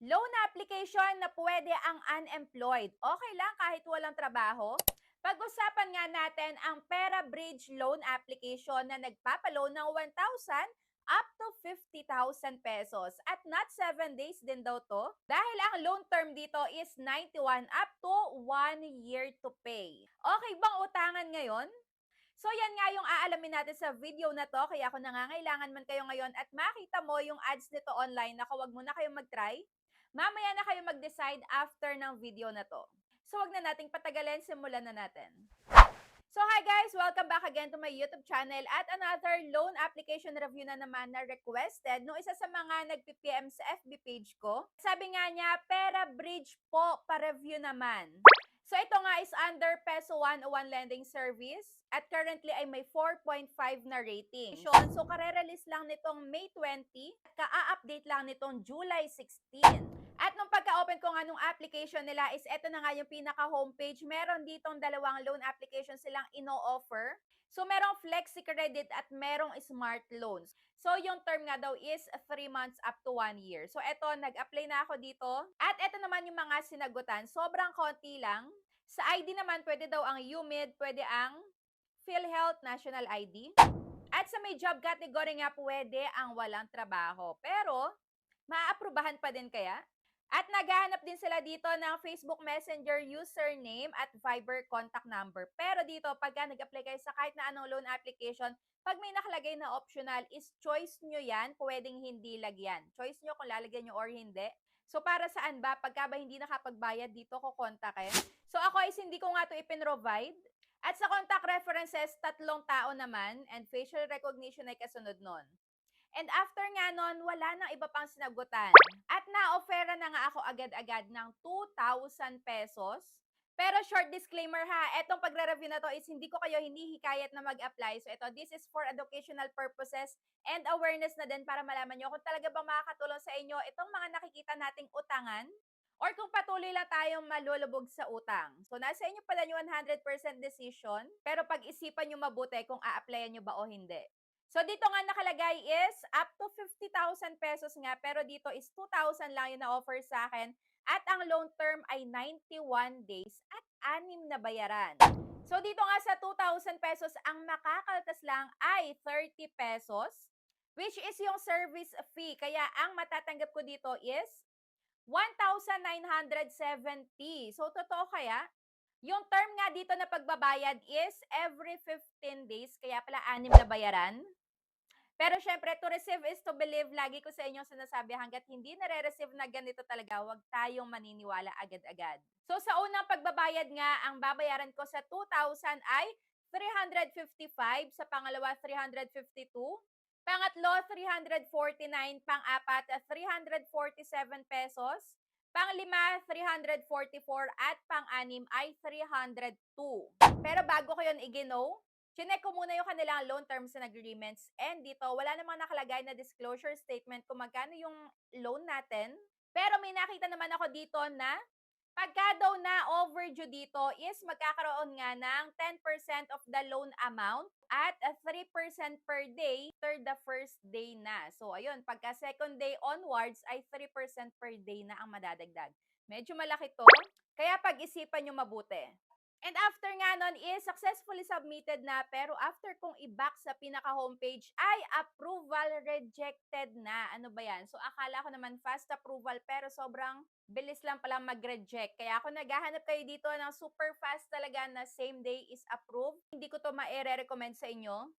Loan application na pwede ang unemployed. Okay lang kahit walang trabaho? Pag-usapan nga natin ang Pera Bridge Loan Application na nagpapaloan ng 1,000 up to 50,000 pesos. At not 7 days din daw to. Dahil ang loan term dito is 91 up to 1 year to pay. Okay bang utangan ngayon? So yan nga yung aalamin natin sa video na to. Kaya kung nangangailangan man kayo ngayon at makita mo yung ads nito online, naku, wag mo na kayong mag-try. Mamaya na kayo mag-decide after ng video na to. So wag na nating patagalin, simulan na natin. So hi guys! Welcome back again to my YouTube channel at another loan application review na naman na requested nung isa sa mga nag-PM sa FB page ko. Sabi nga niya, Pera Bridge po, pa-review naman. So ito nga is under Peso 101 lending service at currently ay may 4.5 na rating. So kare-release lang nitong May 20 at ka-update lang nitong July 16. At nung pagka-open ko nga nung application nila is eto na nga yung pinaka-homepage. Meron ditong dalawang loan application silang ino-offer. So merong Flexi Credit at merong Smart Loans. So yung term nga daw is 3 months up to 1 year. So eto, nag-apply na ako dito. At eto naman yung mga sinagutan. Sobrang konti lang. Sa ID naman, pwede daw ang UMID, pwede ang PhilHealth National ID. At sa may job category nga, pwede ang walang trabaho. Pero, maaaprubahan pa din kaya? At naghahanap din sila dito ng Facebook Messenger username at Viber contact number. Pero dito, pagka nag-apply kayo sa kahit na anong loan application, pag may nakalagay na optional is choice nyo yan, pwedeng hindi lagyan. Choice nyo kung lalagyan nyo or hindi. So para saan ba? Pagka ba hindi nakapagbayad dito ko kontakin? So ako is hindi ko nga ito ipin-provide. At sa contact references, 3 tao naman and facial recognition ay kasunod nun. And after nga nun, wala nang iba pang sinagutan. At na-offera na nga ako agad-agad ng 2,000 pesos. Pero short disclaimer ha, etong pagre-review na to is hindi ko kayo hinihikayat na mag-apply. So ito, this is for educational purposes and awareness na din para malaman nyo kung talaga bang makakatulong sa inyo itong mga nakikita nating utangan or kung patuloy lang tayong malulubog sa utang. So nasa inyo pala yung 100% decision, pero pag-isipan nyo mabuti kung a-applyan nyo ba o hindi. So dito nga nakalagay is up to 50,000 pesos nga, pero dito is 2,000 lang yung na-offer sa akin at ang loan term ay 91 days at 6 na bayaran. So dito nga sa 2,000 pesos, ang makakaltas lang ay 30 pesos, which is yung service fee. Kaya ang matatanggap ko dito is 1,970. So totoo kaya? Yung term nga dito na pagbabayad is every 15 days, kaya pala 6 na bayaran. Pero syempre, to receive is to believe. Lagi ko sa inyong sinasabi, hanggat hindi nare-receive na ganito talaga, huwag tayong maniniwala agad-agad. So sa unang pagbabayad nga, ang babayaran ko sa 2,000 ay 355, sa pangalawa 352, pangatlo 349, pang-apat 347 pesos, panglima 344 at pang-anim ay 302. Pero bago ko yun i-gino, chinek ko muna yung kanilang loan terms and agreements and dito wala namang nakalagay na disclosure statement kung magkano yung loan natin. Pero may nakita naman ako dito na pagka daw na overdue dito is magkakaroon nga ng 10% of the loan amount at 3% per day after the first day na. So ayun, pagka second day onwards ay 3% per day na ang madadagdag. Medyo malaki to, kaya pag-isipan nyo mabuti. And after nga nun is successfully submitted na, pero after kong i-back sa pinaka-homepage ay approval rejected na. Ano ba yan? So akala ko naman fast approval pero sobrang bilis lang pala mag-reject. Kaya ako naghahanap kayo dito ng super fast talaga na same day is approved. Hindi ko to ma-recommend sa inyo.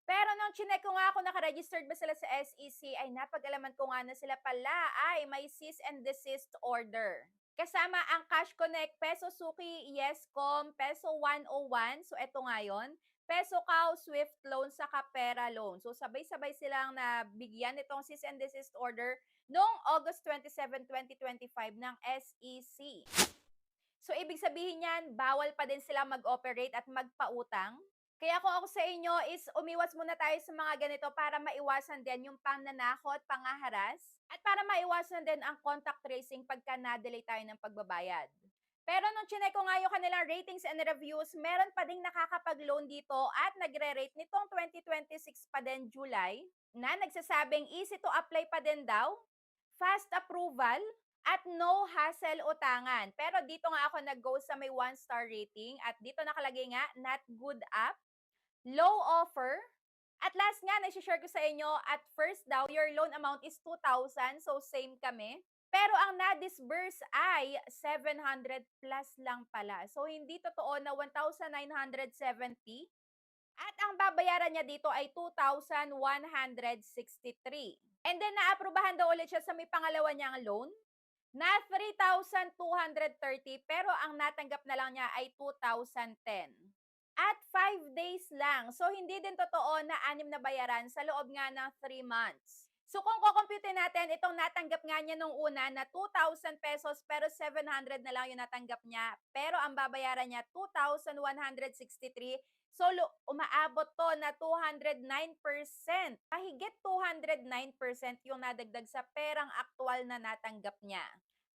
Pero nung chinek ko nga kung nakaregistered ba sila sa SEC, ay napag-alaman ko nga na sila pala ay may cease and desist order. Kasama ang Cash Connect, Peso Suki, Yescom, Peso 101. So, eto nga yun. Peso Cow, Swift Loan, saka Pera Loan. So, sabay-sabay silang nabigyan itong cease and desist order noong August 27, 2025 ng SEC. So, ibig sabihin yan, bawal pa din sila mag-operate at magpautang. Kaya kung ako sa inyo is umiwas muna tayo sa mga ganito para maiwasan din yung pangnanakot, pangaharas, at para maiwasan din ang contact tracing pagka na-delay tayo ng pagbabayad. Pero nung chinek ko nga yung kanilang ratings and reviews, meron pa ding nakakapag-loan dito at nagre-rate nitong 2026 pa din July na nagsasabing easy to apply pa din daw, fast approval, at no hassle utangan. Pero dito nga ako nag-go sa may 1-star rating at dito nakalagay nga, not good app, low offer, at last nga, nai-share ko sa inyo, at first daw, your loan amount is 2,000, so same kami. Pero ang na-disburse ay 700 plus lang pala. So, hindi totoo na 1,970. At ang babayaran niya dito ay 2,163. And then, naaprubahan daw ulit siya sa may pangalawa niyang loan na 3,230 pero ang natanggap na lang niya ay 2,010. At 5 days lang. So, hindi din totoo na 6 na bayaran sa loob nga ng 3 months. So, kung kukumpute natin, itong natanggap nga niya nung una na 2,000 pesos pero 700 na lang yung natanggap niya. Pero ang babayaran niya, 2,163. So, umaabot to na 209%. Mahigit 209% yung nadagdag sa perang aktual na natanggap niya.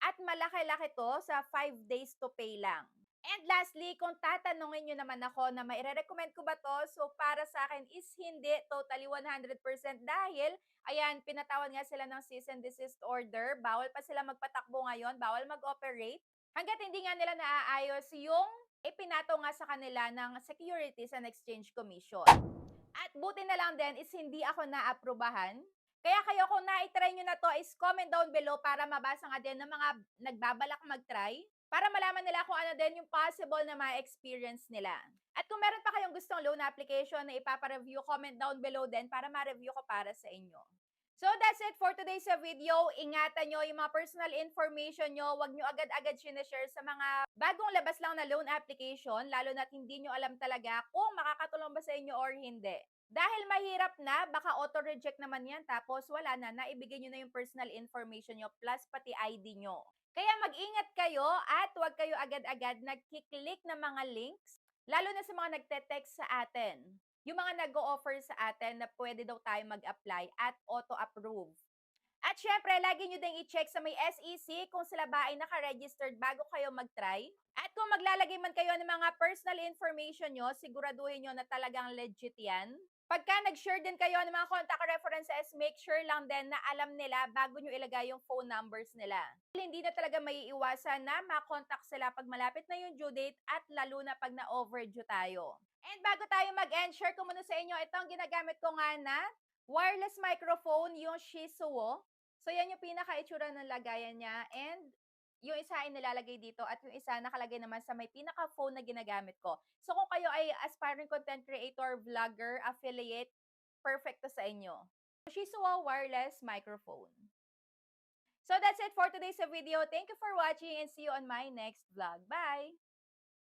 At malaki-laki to sa 5 days to pay lang. And lastly, kung tatanungin nyo naman ako na maire-recommend ko ba to, so para sa akin is hindi totally 100% dahil, ayan, pinatawad nga sila ng cease and desist order, bawal pa sila magpatakbo ngayon, bawal mag-operate, hanggat hindi nga nila naaayos yung ipinato nga sa kanila ng Securities and Exchange Commission. At buti na lang din is hindi ako naaprubahan. Kaya kayo kung na-try nyo na to is comment down below para mabasa nga din ng mga nagbabalak mag-try para malaman nila kung ano din yung possible na ma-experience nila. At kung meron pa kayong gustong loan application na ipapa-review, comment down below din para ma-review ko para sa inyo. So that's it for today's video. Ingatan nyo yung mga personal information nyo. Huwag nyo agad-agad sinashare sa mga bagong labas lang na loan application, lalo na't hindi nyo alam talaga kung makakatulong ba sa inyo or hindi. Dahil mahirap na, baka auto-reject naman yan, tapos wala na, naibigay nyo na yung personal information nyo plus pati ID nyo. Kaya mag-ingat kayo at huwag kayo agad-agad nagkiklik ng mga links, lalo na sa mga nagte-text sa atin. Yung mga nag-o-offer sa atin na pwede daw tayo mag-apply at auto-approve. At syempre, lagi nyo ding i-check sa may SEC kung sila ba ay naka-registered bago kayo mag-try. At kung maglalagay man kayo ng mga personal information nyo, siguraduhin nyo na talagang legit yan. Pagka nag-share din kayo ng mga contact references, make sure lang din na alam nila bago nyo ilagay yung phone numbers nila. Hindi na talaga maiiwasan na makontakt sila pag malapit na yung due date at lalo na pag na-overdue tayo. And bago tayo mag-end, share ko muna sa inyo itong ginagamit ko nga na wireless microphone, yung Shisuo. So, yan yung pinaka-itsura ng lagayan niya. And yung isa ay nilalagay dito at yung isa nakalagay naman sa may pinaka-phone na ginagamit ko. So, kung kayo ay aspiring content creator, vlogger, affiliate, perfect to sa inyo. Shisuo wireless microphone. So, that's it for today's video. Thank you for watching and see you on my next vlog. Bye!